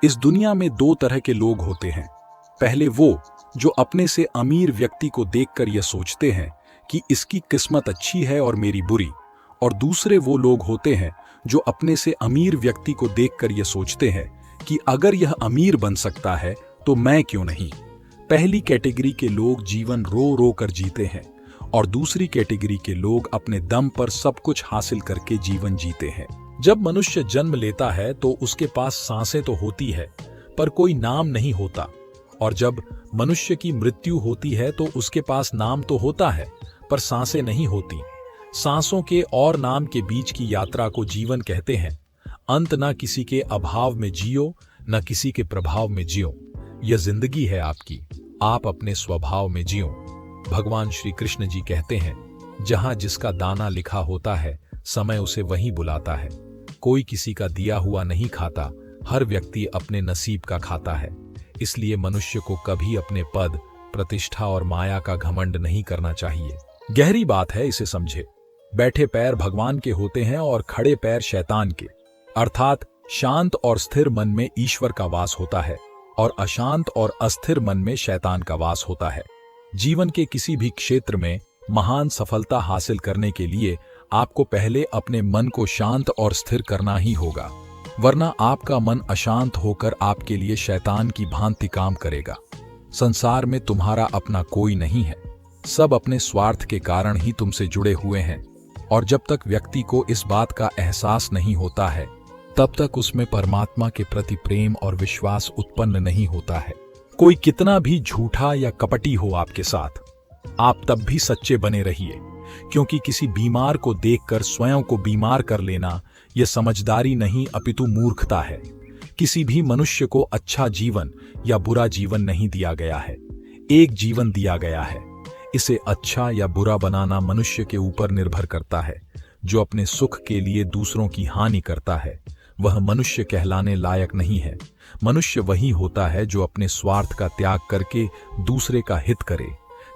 इस दुनिया में दो तरह के लोग होते हैं। पहले वो जो अपने से अमीर व्यक्ति को देखकर यह सोचते हैं कि इसकी किस्मत अच्छी है और मेरी बुरी, और दूसरे वो लोग होते हैं जो अपने से अमीर व्यक्ति को देखकर यह सोचते हैं कि अगर यह अमीर बन सकता है तो मैं क्यों नहीं। पहली कैटेगरी के लोग जीवन रो रो कर जीते हैं और दूसरी कैटेगरी के लोग अपने दम पर सब कुछ हासिल करके जीवन जीते हैं। जब मनुष्य जन्म लेता है तो उसके पास सांसें तो होती है पर कोई नाम नहीं होता, और जब मनुष्य की मृत्यु होती है तो उसके पास नाम तो होता है पर सांसें नहीं होती। सांसों के और नाम के बीच की यात्रा को जीवन कहते हैं। अंत न किसी के अभाव में जियो, न किसी के प्रभाव में जियो। यह जिंदगी है आपकी, आप अपने स्वभाव में जियो। भगवान श्री कृष्ण जी कहते हैं, जहां जिसका दाना लिखा होता है समय उसे वहीं बुलाता है। कोई किसी का दिया हुआ नहीं खाता, हर व्यक्ति अपने नसीब का खाता है। इसलिए मनुष्य को कभी अपने पद, प्रतिष्ठा और माया का घमंड नहीं करना चाहिए। गहरी बात है, इसे समझे। बैठे पैर भगवान के होते हैं और खड़े पैर शैतान के। अर्थात शांत और स्थिर मन में ईश्वर का वास होता है और अशांत और अस्थिर मन में शैतान का वास होता है। जीवन के किसी भी क्षेत्र में महान सफलता हासिल करने के लिए आपको पहले अपने मन को शांत और स्थिर करना ही होगा, वरना आपका मन अशांत होकर आपके लिए शैतान की भांति काम करेगा। संसार में तुम्हारा अपना कोई नहीं है, सब अपने स्वार्थ के कारण ही तुमसे जुड़े हुए हैं, और जब तक व्यक्ति को इस बात का एहसास नहीं होता है तब तक उसमें परमात्मा के प्रति प्रेम और विश्वास उत्पन्न नहीं होता है। कोई कितना भी झूठा या कपटी हो आपके साथ, आप तब भी सच्चे बने रहिए, क्योंकि किसी बीमार को देखकर स्वयं को बीमार कर लेना यह समझदारी नहीं अपितु मूर्खता है। किसी भी मनुष्य को अच्छा जीवन या बुरा जीवन नहीं दिया गया है, एक जीवन दिया गया है। इसे अच्छा या बुरा बनाना मनुष्य के ऊपर निर्भर करता है। जो अपने सुख के लिए दूसरों की हानि करता है वह मनुष्य कहलाने लायक नहीं है। मनुष्य वही होता है जो अपने स्वार्थ का त्याग करके दूसरे का हित करे,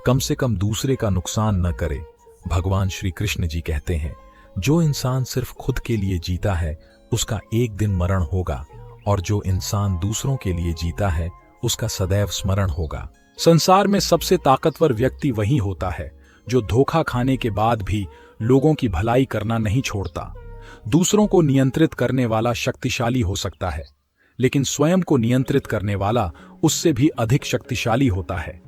कम से कम दूसरे का नुकसान न करे। भगवान श्री कृष्ण जी कहते हैं, जो इंसान सिर्फ खुद के लिए जीता है उसका एक दिन मरण होगा, और जो इंसान दूसरों के लिए जीता है उसका सदैव स्मरण होगा। संसार में सबसे ताकतवर व्यक्ति वही होता है जो धोखा खाने के बाद भी लोगों की भलाई करना नहीं छोड़ता। दूसरों को नियंत्रित करने वाला शक्तिशाली हो सकता है, लेकिन स्वयं को नियंत्रित करने वाला उससे भी अधिक शक्तिशाली होता है।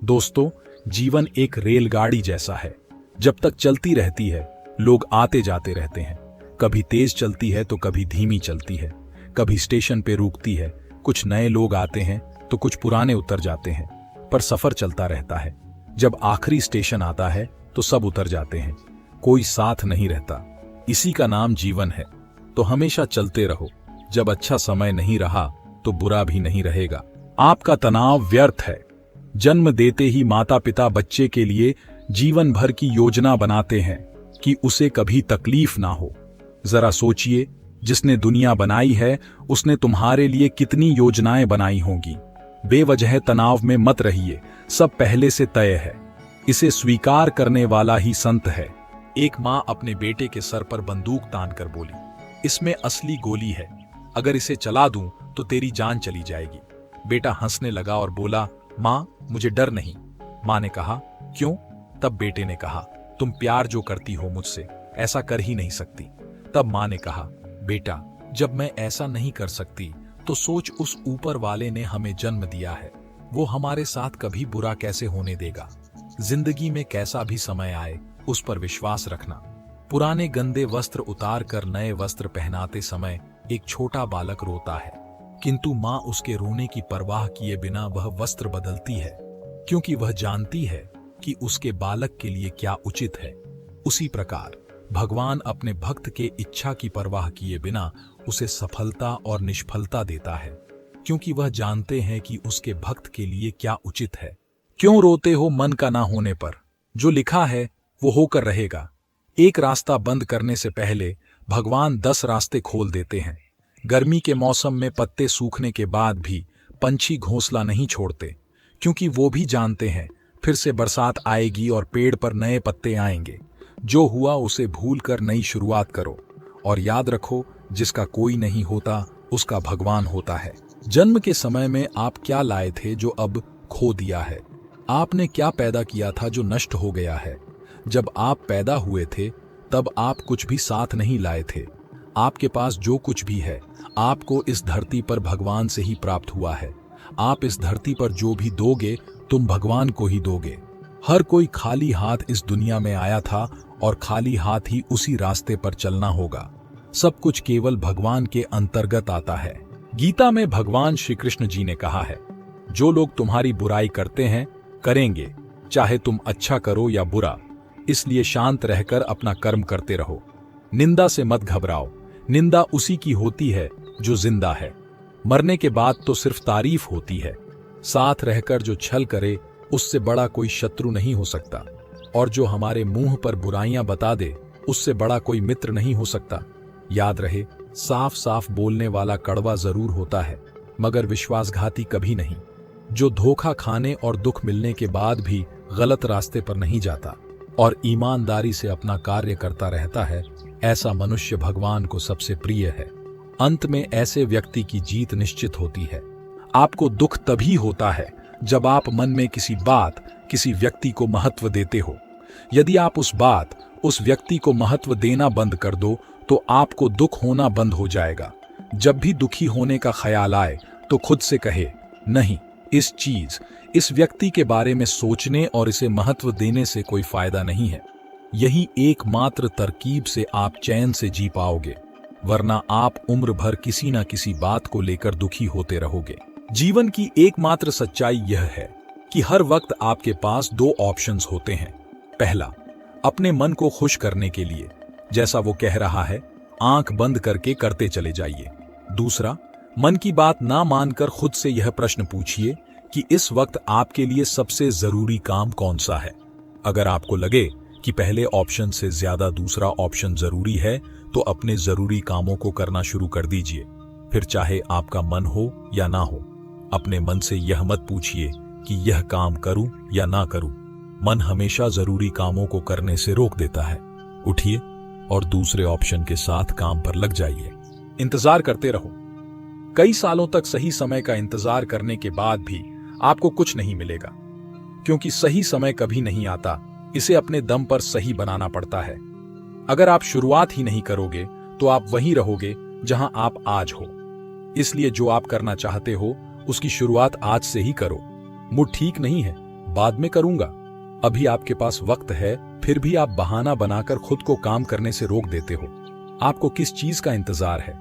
दोस्तों, जीवन एक रेलगाड़ी जैसा है। जब तक चलती रहती है लोग आते जाते रहते हैं। कभी तेज चलती है तो कभी धीमी चलती है, कभी स्टेशन पे रुकती है। कुछ नए लोग आते हैं तो कुछ पुराने उतर जाते हैं, पर सफर चलता रहता है। जब आखिरी स्टेशन आता है तो सब उतर जाते हैं, कोई साथ नहीं रहता। इसी का नाम जीवन है। तो हमेशा चलते रहो। जब अच्छा समय नहीं रहा तो बुरा भी नहीं रहेगा। आपका तनाव व्यर्थ है। जन्म देते ही माता पिता बच्चे के लिए जीवन भर की योजना बनाते हैं कि उसे कभी तकलीफ ना हो। जरा सोचिए, जिसने दुनिया बनाई है उसने तुम्हारे लिए कितनी योजनाएं बनाई होंगी। बेवजह तनाव में मत रहिए, सब पहले से तय है। इसे स्वीकार करने वाला ही संत है। एक माँ अपने बेटे के सर पर बंदूक तान कर बोली, इसमें असली गोली है, अगर इसे चला दूं तो तेरी जान चली जाएगी। बेटा हंसने लगा और बोला, माँ मुझे डर नहीं। माँ ने कहा, क्यों? तब बेटे ने कहा, तुम प्यार जो करती हो मुझसे ऐसा कर ही नहीं सकती। तब माँ ने कहा, बेटा जब मैं ऐसा नहीं कर सकती तो सोच, उस ऊपर वाले ने हमें जन्म दिया है, वो हमारे साथ कभी बुरा कैसे होने देगा। जिंदगी में कैसा भी समय आए उस पर विश्वास रखना। पुराने गंदे वस्त्र उतार कर नए वस्त्र पहनाते समय एक छोटा बालक रोता है, किंतु माँ उसके रोने की परवाह किए बिना वह वस्त्र बदलती है, क्योंकि वह जानती है कि उसके बालक के लिए क्या उचित है। उसी प्रकार भगवान अपने भक्त के इच्छा की परवाह किए बिना उसे सफलता और निष्फलता देता है, क्योंकि वह जानते हैं कि उसके भक्त के लिए क्या उचित है। क्यों रोते हो मन का ना होने पर? जो लिखा है वो होकर रहेगा। एक रास्ता बंद करने से पहले भगवान 10 रास्ते खोल देते हैं। गर्मी के मौसम में पत्ते सूखने के बाद भी पंछी घोंसला नहीं छोड़ते, क्योंकि वो भी जानते हैं फिर से बरसात आएगी और पेड़ पर नए पत्ते आएंगे। जो हुआ उसे भूलकर नई शुरुआत करो, और याद रखो, जिसका कोई नहीं होता उसका भगवान होता है। जन्म के समय में आप क्या लाए थे जो अब खो दिया है? आपने क्या पैदा किया था जो नष्ट हो गया है? जब आप पैदा हुए थे तब आप कुछ भी साथ नहीं लाए थे। आपके पास जो कुछ भी है आपको इस धरती पर भगवान से ही प्राप्त हुआ है। आप इस धरती पर जो भी दोगे तुम भगवान को ही दोगे। हर कोई खाली हाथ इस दुनिया में आया था और खाली हाथ ही उसी रास्ते पर चलना होगा। सब कुछ केवल भगवान के अंतर्गत आता है। गीता में भगवान श्री कृष्ण जी ने कहा है, जो लोग तुम्हारी बुराई करते हैं करेंगे, चाहे तुम अच्छा करो या बुरा, इसलिए शांत रहकर अपना कर्म करते रहो। निंदा से मत घबराओ, निंदा उसी की होती है जो जिंदा है। मरने के बाद तो सिर्फ तारीफ होती है। साथ रहकर जो छल करे उससे बड़ा कोई शत्रु नहीं हो सकता, और जो हमारे मुंह पर बुराइयां बता दे उससे बड़ा कोई मित्र नहीं हो सकता। याद रहे, साफ साफ बोलने वाला कड़वा जरूर होता है मगर विश्वासघाती कभी नहीं। जो धोखा खाने और दुख मिलने के बाद भी गलत रास्ते पर नहीं जाता और ईमानदारी से अपना कार्य करता रहता है, ऐसा मनुष्य भगवान को सबसे प्रिय है। अंत में ऐसे व्यक्ति की जीत निश्चित होती है। आपको दुख तभी होता है जब आप मन में किसी बात, किसी व्यक्ति को महत्व देते हो। यदि आप उस बात, उस व्यक्ति को महत्व देना बंद कर दो तो आपको दुख होना बंद हो जाएगा। जब भी दुखी होने का ख्याल आए तो खुद से कहे, नहीं, इस चीज, इस व्यक्ति के बारे में सोचने और इसे महत्व देने से कोई फायदा नहीं है। यही एकमात्र तरकीब से आप चैन से जी पाओगे, वरना आप उम्र भर किसी न किसी बात को लेकर दुखी होते रहोगे। जीवन की एकमात्र सच्चाई यह है कि हर वक्त आपके पास दो ऑप्शंस होते हैं। पहला, अपने मन को खुश करने के लिए जैसा वो कह रहा है आंख बंद करके करते चले जाइए। दूसरा, मन की बात ना मानकर खुद से यह प्रश्न पूछिए कि इस वक्त आपके लिए सबसे जरूरी काम कौन सा है। अगर आपको लगे कि पहले ऑप्शन से ज्यादा दूसरा ऑप्शन जरूरी है तो अपने जरूरी कामों को करना शुरू कर दीजिए। फिर चाहे आपका मन हो या ना हो, अपने मन से यह मत पूछिए कि यह काम करूं या ना करूं। मन हमेशा जरूरी कामों को करने से रोक देता है। उठिए और दूसरे ऑप्शन के साथ काम पर लग जाइए। इंतजार करते रहो। कई सालों तक सही समय का इंतजार करने के बाद भी आपको कुछ नहीं मिलेगा, क्योंकि सही समय कभी नहीं आता, इसे अपने दम पर सही बनाना पड़ता है। अगर आप शुरुआत ही नहीं करोगे तो आप वहीं रहोगे जहां आप आज हो। इसलिए जो आप करना चाहते हो उसकी शुरुआत आज से ही करो। मूड ठीक नहीं है, बाद में करूंगा। अभी आपके पास वक्त है, फिर भी आप बहाना बनाकर खुद को काम करने से रोक देते हो। आपको किस चीज का इंतजार है?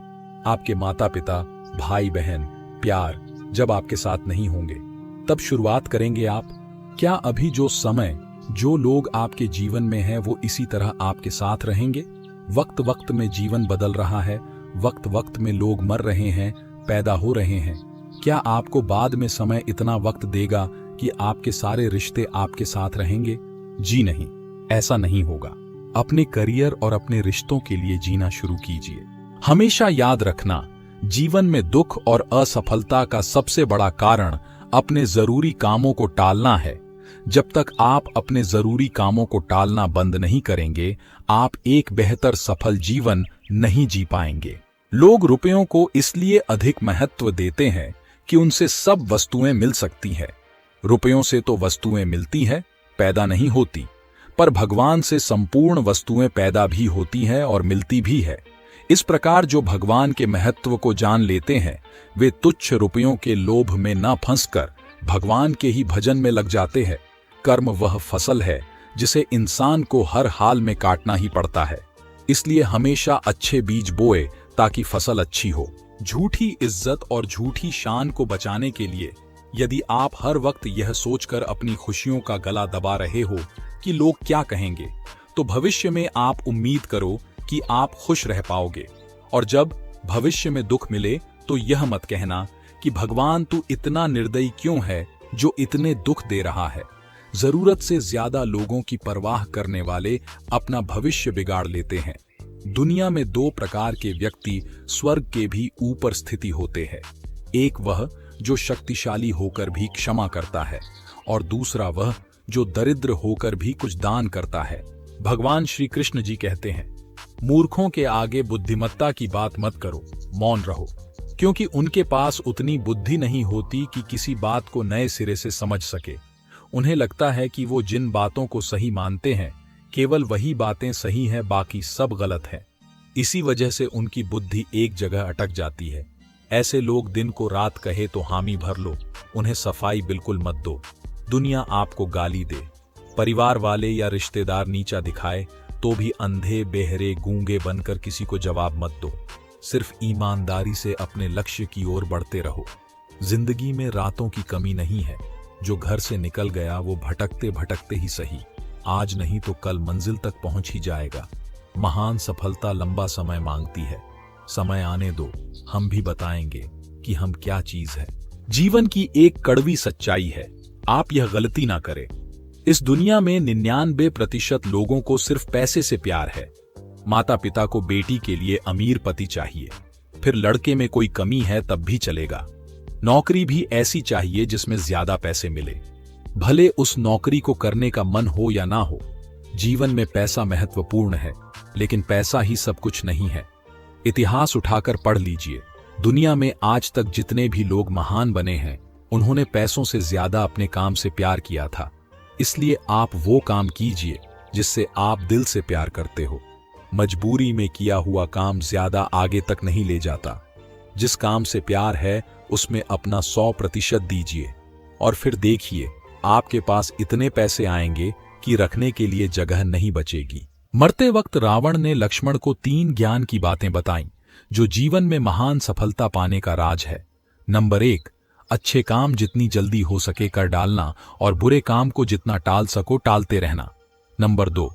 आपके माता पिता, भाई बहन, प्यार जब आपके साथ नहीं होंगे तब शुरुआत करेंगे आप? क्या अभी जो समय, जो लोग आपके जीवन में हैं वो इसी तरह आपके साथ रहेंगे? वक्त वक्त में जीवन बदल रहा है, वक्त वक्त में लोग मर रहे हैं, पैदा हो रहे हैं। क्या आपको बाद में समय इतना वक्त देगा कि आपके सारे रिश्ते आपके साथ रहेंगे? जी नहीं, ऐसा नहीं होगा। अपने करियर और अपने रिश्तों के लिए जीना शुरू कीजिए। हमेशा याद रखना, जीवन में दुख और असफलता का सबसे बड़ा कारण अपने जरूरी कामों को टालना है। जब तक आप अपने जरूरी कामों को टालना बंद नहीं करेंगे, आप एक बेहतर सफल जीवन नहीं जी पाएंगे। लोग रुपयों को इसलिए अधिक महत्व देते हैं कि उनसे सब वस्तुएं मिल सकती हैं। रुपयों से तो वस्तुएं मिलती हैं, पैदा नहीं होती। पर भगवान से संपूर्ण वस्तुएं पैदा भी होती हैं और मिलती भी है। इस प्रकार जो भगवान के महत्व को जान लेते हैं वे तुच्छ रुपयों के लोभ में न फंसकर भगवान के ही भजन में लग जाते हैं। कर्म वह फसल है जिसे इंसान को हर हाल में काटना ही पड़ता है। इसलिए हमेशा अच्छे बीज बोए ताकि फसल अच्छी हो। झूठी इज्जत और झूठी शान को बचाने के लिए यदि आप हर वक्त यह सोचकर अपनी खुशियों का गला दबा रहे हो कि लोग क्या कहेंगे, तो भविष्य में आप उम्मीद करो कि आप खुश रह पाओगे। और जब भविष्य में दुख मिले तो यह मत कहना कि भगवान तू इतना निर्दयी क्यों है जो इतने दुख दे रहा है। जरूरत से ज्यादा लोगों की परवाह करने वाले अपना भविष्य बिगाड़ लेते हैं। दुनिया में दो प्रकार के व्यक्ति स्वर्ग के भी ऊपर स्थिति होते हैं। एक वह जो शक्तिशाली होकर भी क्षमा करता है और दूसरा वह जो दरिद्र होकर भी कुछ दान करता है। भगवान श्री कृष्ण जी कहते हैं, मूर्खों के आगे बुद्धिमत्ता की बात मत करो, मौन रहो। क्योंकि उनके पास उतनी बुद्धि नहीं होती कि किसी बात को नए सिरे से समझ सके। उन्हें लगता है कि वो जिन बातों को सही मानते हैं केवल वही बातें सही हैं, बाकी सब गलत है। इसी वजह से उनकी बुद्धि एक जगह अटक जाती है। ऐसे लोग दिन को रात कहे तो हामी भर लो, उन्हें सफाई बिल्कुल मत दो। दुनिया आपको गाली दे, परिवार वाले या रिश्तेदार नीचा दिखाए तो भी अंधे बहरे गूंगे बनकर किसी को जवाब मत दो। सिर्फ ईमानदारी से अपने लक्ष्य की ओर बढ़ते रहो। जिंदगी में रातों की कमी नहीं है। जो घर से निकल गया वो भटकते भटकते ही सही, आज नहीं तो कल मंजिल तक पहुंच ही जाएगा। महान सफलता लंबा समय मांगती है। समय आने दो, हम भी बताएंगे कि हम क्या चीज है। जीवन की एक कड़वी सच्चाई है, आप यह गलती ना करें। इस दुनिया में 99% लोगों को सिर्फ पैसे से प्यार है। माता पिता को बेटी के लिए अमीर पति चाहिए, फिर लड़के में कोई कमी है तब भी चलेगा। नौकरी भी ऐसी चाहिए जिसमें ज्यादा पैसे मिले, भले उस नौकरी को करने का मन हो या ना हो। जीवन में पैसा महत्वपूर्ण है, लेकिन पैसा ही सब कुछ नहीं है। इतिहास उठाकर पढ़ लीजिए, दुनिया में आज तक जितने भी लोग महान बने हैं उन्होंने पैसों से ज्यादा अपने काम से प्यार किया था। इसलिए आप वो काम कीजिए जिससे आप दिल से प्यार करते हो। मजबूरी में किया हुआ काम ज्यादा आगे तक नहीं ले जाता। जिस काम से प्यार है उसमें अपना 100% दीजिए और फिर देखिए आपके पास इतने पैसे आएंगे कि रखने के लिए जगह नहीं बचेगी। मरते वक्त रावण ने लक्ष्मण को 3 ज्ञान की बातें बताईं जो जीवन में महान सफलता पाने का राज है। नंबर 1, अच्छे काम जितनी जल्दी हो सके कर डालना और बुरे काम को जितना टाल सको टालते रहना। नंबर 2,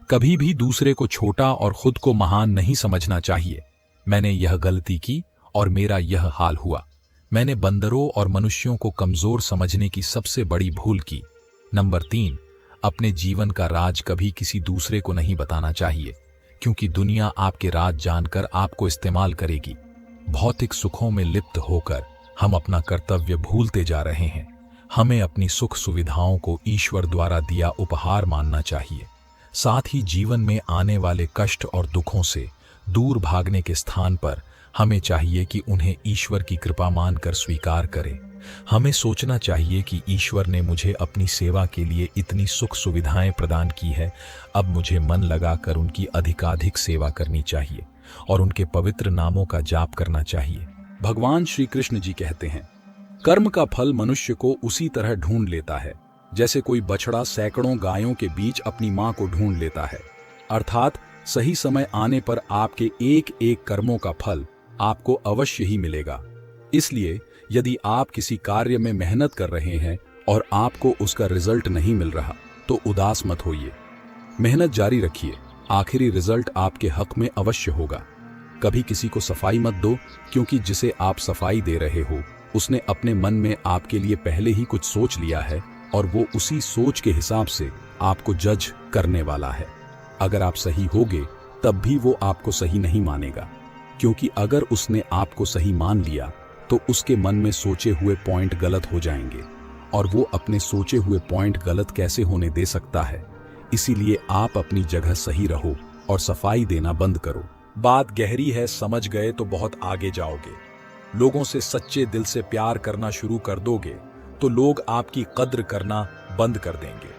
कभी भी दूसरे को छोटा और खुद को महान नहीं समझना चाहिए। मैंने यह गलती की और मेरा यह हाल हुआ। मैंने बंदरों और मनुष्यों को कमजोर समझने की सबसे बड़ी भूल की। नंबर 3, अपने जीवन का राज कभी किसी दूसरे को नहीं बताना चाहिए, क्योंकि दुनिया आपके राज जानकर आपको इस्तेमाल करेगी। भौतिक सुखों में लिप्त होकर हम अपना कर्तव्य भूलते जा रहे हैं। हमें अपनी सुख सुविधाओं को ईश्वर द्वारा दिया उपहार मानना चाहिए। साथ ही जीवन में आने वाले कष्ट और दुखों से दूर भागने के स्थान पर हमें चाहिए कि उन्हें ईश्वर की कृपा मानकर स्वीकार करें। हमें सोचना चाहिए कि ईश्वर ने मुझे अपनी सेवा के लिए इतनी सुख सुविधाएं प्रदान की है, अब मुझे मन लगाकर उनकी अधिकाधिक सेवा करनी चाहिए और उनके पवित्र नामों का जाप करना चाहिए। भगवान श्री कृष्ण जी कहते हैं, कर्म का फल मनुष्य को उसी तरह ढूंढ लेता है जैसे कोई बछड़ा सैकड़ों गायों के बीच अपनी मां को ढूंढ लेता है। अर्थात सही समय आने पर आपके एक एक कर्मों का फल आपको अवश्य ही मिलेगा। इसलिए यदि आप किसी कार्य में मेहनत कर रहे हैं और आपको उसका रिजल्ट नहीं मिल रहा तो उदास मत होइए, मेहनत जारी रखिए, आखिरी रिजल्ट आपके हक में अवश्य होगा। कभी किसी को सफाई मत दो, क्योंकि जिसे आप सफाई दे रहे हो उसने अपने मन में आपके लिए पहले ही कुछ सोच लिया है और वो उसी सोच के हिसाब से आपको जज करने वाला है। अगर आप सही होगे तब भी वो आपको सही नहीं मानेगा, क्योंकि अगर उसने आपको सही मान लिया तो उसके मन में सोचे हुए पॉइंट गलत हो जाएंगे और वो अपने सोचे हुए पॉइंट गलत कैसे होने दे सकता है। इसीलिए आप अपनी जगह सही रहो और सफाई देना बंद करो। बात गहरी है, समझ गए तो बहुत आगे जाओगे। लोगों से सच्चे दिल से प्यार करना शुरू कर दोगे तो लोग आपकी कद्र करना बंद कर देंगे,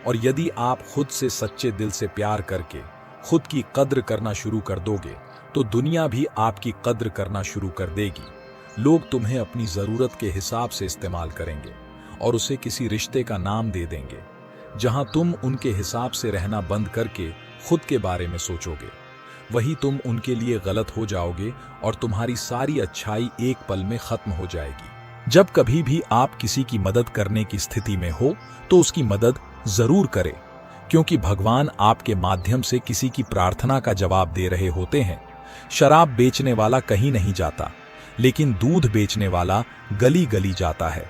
और यदि आप खुद से सच्चे दिल से प्यार करके खुद की कद्र करना शुरू कर दोगे तो दुनिया भी आपकी कद्र करना शुरू कर देगी। लोग तुम्हें अपनी जरूरत के हिसाब से इस्तेमाल करेंगे और उसे किसी रिश्ते का नाम दे देंगे। जहां तुम उनके हिसाब से रहना बंद करके खुद के बारे में सोचोगे, वही तुम उनके लिए गलत हो जाओगे और तुम्हारी सारी अच्छाई एक पल में खत्म हो जाएगी। जब कभी भी आप किसी की मदद करने की स्थिति में हो तो उसकी मदद जरूर करें, क्योंकि भगवान आपके माध्यम से किसी की प्रार्थना का जवाब दे रहे होते हैं। शराब बेचने वाला कहीं नहीं जाता, लेकिन दूध बेचने वाला गली गली जाता है।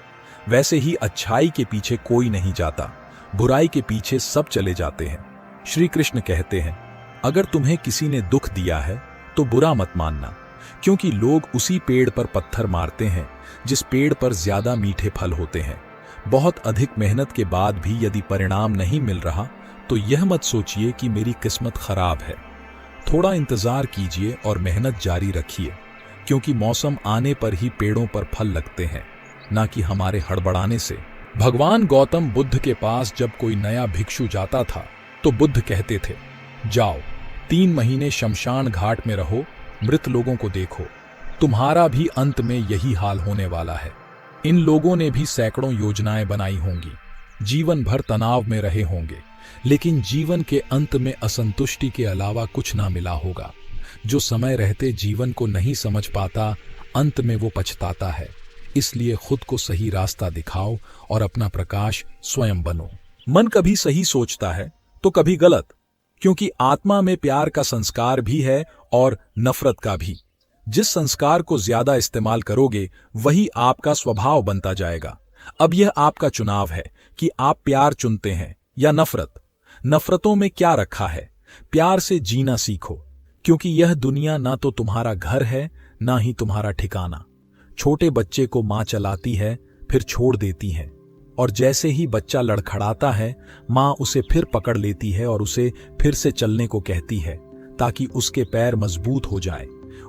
वैसे ही अच्छाई के पीछे कोई नहीं जाता, बुराई के पीछे सब चले जाते हैं। श्री कृष्ण कहते हैं, अगर तुम्हें किसी ने दुख दिया है तो बुरा मत मानना, क्योंकि लोग उसी पेड़ पर पत्थर मारते हैं जिस पेड़ पर ज्यादा मीठे फल होते हैं। बहुत अधिक मेहनत के बाद भी यदि परिणाम नहीं मिल रहा तो यह मत सोचिए कि मेरी किस्मत खराब है। थोड़ा इंतजार कीजिए और मेहनत जारी रखिए। क्योंकि मौसम आने पर ही पेड़ों पर फल लगते हैं, ना कि हमारे हड़बड़ाने से। भगवान गौतम बुद्ध के पास जब कोई नया भिक्षु जाता था तो बुद्ध कहते थे, जाओ 3 महीने शमशान घाट में रहो, मृत लोगों को देखो, तुम्हारा भी अंत में यही हाल होने वाला है। इन लोगों ने भी सैकड़ों योजनाएं बनाई होंगी, जीवन भर तनाव में रहे होंगे, लेकिन जीवन के अंत में असंतुष्टि के अलावा कुछ ना मिला होगा। जो समय रहते जीवन को नहीं समझ पाता, अंत में वो पछताता है। इसलिए खुद को सही रास्ता दिखाओ और अपना प्रकाश स्वयं बनो। मन कभी सही सोचता है तो कभी गलत, क्योंकि आत्मा में प्यार का संस्कार भी है और नफरत का भी। जिस संस्कार को ज्यादा इस्तेमाल करोगे वही आपका स्वभाव बनता जाएगा। अब यह आपका चुनाव है कि आप प्यार चुनते हैं या नफरत। नफरतों में क्या रखा है? प्यार से जीना सीखो, क्योंकि यह दुनिया ना तो तुम्हारा घर है ना ही तुम्हारा ठिकाना। छोटे बच्चे को मां चलाती है, फिर छोड़ देती है, और जैसे ही बच्चा लड़खड़ाता है मां उसे फिर पकड़ लेती है और उसे फिर से चलने को कहती है ताकि उसके पैर मजबूत हो जाए।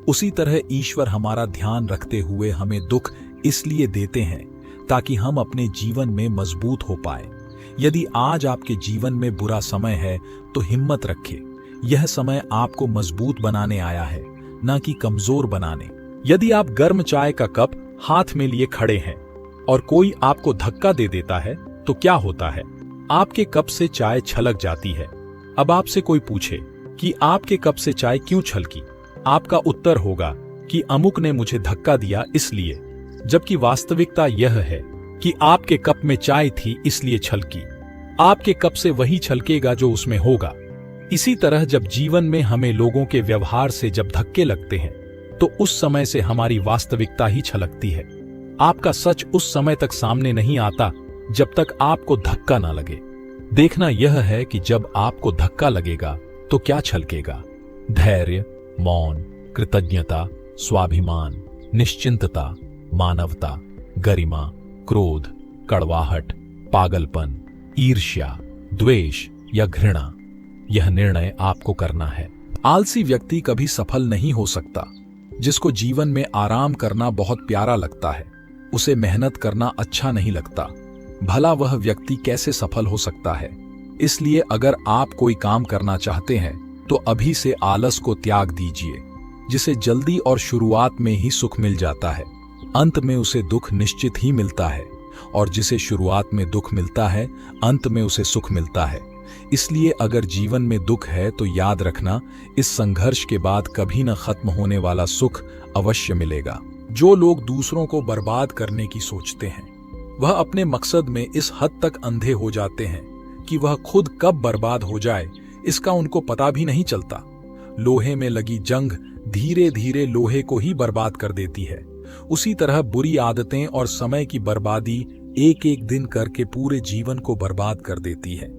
उसी तरह ईश्वर हमारा ध्यान रखते हुए हमें दुख इसलिए देते हैं ताकि हम अपने जीवन में मजबूत हो पाए। यदि आज आपके जीवन में बुरा समय है तो हिम्मत रखें। यह समय आपको मजबूत बनाने आया है, ना कि कमजोर बनाने। यदि आप गर्म चाय का कप हाथ में लिए खड़े हैं और कोई आपको धक्का दे देता है तो क्या होता है? आपके कप से चाय छलक जाती है। अब आपसे कोई पूछे कि आपके कप से चाय क्यों छलकी, आपका उत्तर होगा कि अमुक ने मुझे धक्का दिया इसलिए, जबकि वास्तविकता यह है कि आपके कप में चाय थी इसलिए छलकी। आपके कप से वही छलकेगा जो उसमें होगा। इसी तरह जब जीवन में हमें लोगों के व्यवहार से जब धक्के लगते हैं तो उस समय से हमारी वास्तविकता ही छलकती है। आपका सच उस समय तक सामने नहीं आता जब तक आपको धक्का ना लगे। देखना यह है कि जब आपको धक्का लगेगा तो क्या छलकेगा? धैर्य, मौन, कृतज्ञता, स्वाभिमान, निश्चिंतता, मानवता, गरिमा, क्रोध, कड़वाहट, पागलपन, ईर्ष्या, द्वेष या घृणा। यह निर्णय आपको करना है। आलसी व्यक्ति कभी सफल नहीं हो सकता। जिसको जीवन में आराम करना बहुत प्यारा लगता है, उसे मेहनत करना अच्छा नहीं लगता। भला वह व्यक्ति कैसे सफल हो सकता है? इसलिए अगर आप कोई काम करना चाहते हैं तो अभी से आलस को त्याग दीजिए। जिसे जल्दी और शुरुआत में ही सुख मिल जाता है, अंत में उसे दुख निश्चित ही मिलता है, और जिसे शुरुआत में दुख मिलता है, अंत में उसे सुख मिलता है। इसलिए अगर जीवन में दुख है तो याद रखना, इस संघर्ष के बाद कभी न खत्म होने वाला सुख अवश्य मिलेगा। जो लोग दूसरों को बर्बाद करने की सोचते हैं, वह अपने मकसद में इस हद तक अंधे हो जाते हैं कि वह खुद कब बर्बाद हो जाए इसका उनको पता भी नहीं चलता। लोहे में लगी जंग धीरे धीरे लोहे को ही बर्बाद कर देती है। उसी तरह बुरी आदतें और समय की बर्बादी एक एक दिन करके पूरे जीवन को बर्बाद कर देती है।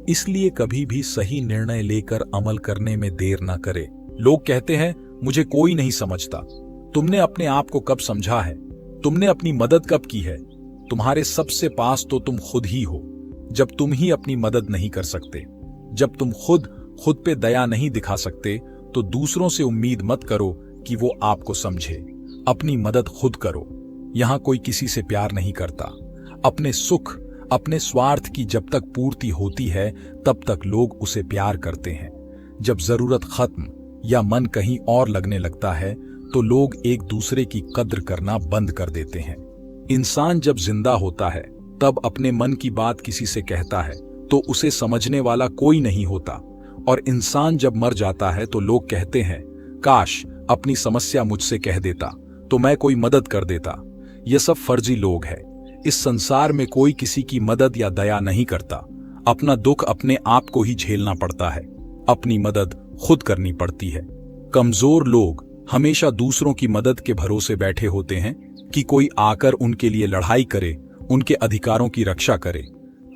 इसलिए कभी भी सही निर्णय लेकर अमल करने में देर ना करे। लोग कहते हैं मुझे कोई नहीं समझता। तुमने अपने आप को कब समझा है? तुमने अपनी मदद कब की है? तुम्हारे सबसे पास तो तुम खुद ही हो। जब तुम ही अपनी मदद नहीं कर सकते, जब तुम खुद पे दया नहीं दिखा सकते, तो दूसरों से उम्मीद मत करो कि वो आपको समझे। अपनी मदद खुद करो। यहां कोई किसी से प्यार नहीं करता। अपने सुख, अपने स्वार्थ की जब तक पूर्ति होती है तब तक लोग उसे प्यार करते हैं। जब जरूरत खत्म या मन कहीं और लगने लगता है तो लोग एक दूसरे की कद्र करना बंद कर देते हैं। इंसान जब जिंदा होता है तब अपने मन की बात किसी से कहता है तो उसे समझने वाला कोई नहीं होता, और इंसान जब मर जाता है तो लोग कहते हैं काश अपनी समस्या मुझसे कह देता तो मैं कोई मदद कर देता। ये सब फर्जी लोग हैं। इस संसार में कोई किसी की मदद या दया नहीं करता। अपना दुख अपने आप को ही झेलना पड़ता है। अपनी मदद खुद करनी पड़ती है। कमजोर लोग हमेशा दूसरों की मदद के भरोसे बैठे होते हैं कि कोई आकर उनके लिए लड़ाई करे, उनके अधिकारों की रक्षा करे।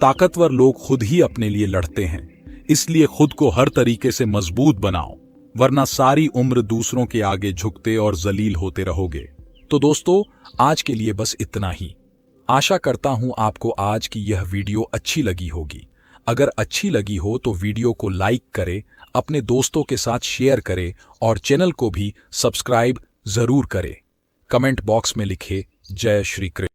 ताकतवर लोग खुद ही अपने लिए लड़ते हैं। इसलिए खुद को हर तरीके से मजबूत बनाओ, वरना सारी उम्र दूसरों के आगे झुकते और जलील होते रहोगे। तो दोस्तों, आज के लिए बस इतना ही। आशा करता हूं आपको आज की यह वीडियो अच्छी लगी होगी। अगर अच्छी लगी हो तो वीडियो को लाइक करें, अपने दोस्तों के साथ शेयर करें और चैनल को भी सब्सक्राइब जरूर करें। कमेंट बॉक्स में लिखे जय श्री कृष्ण।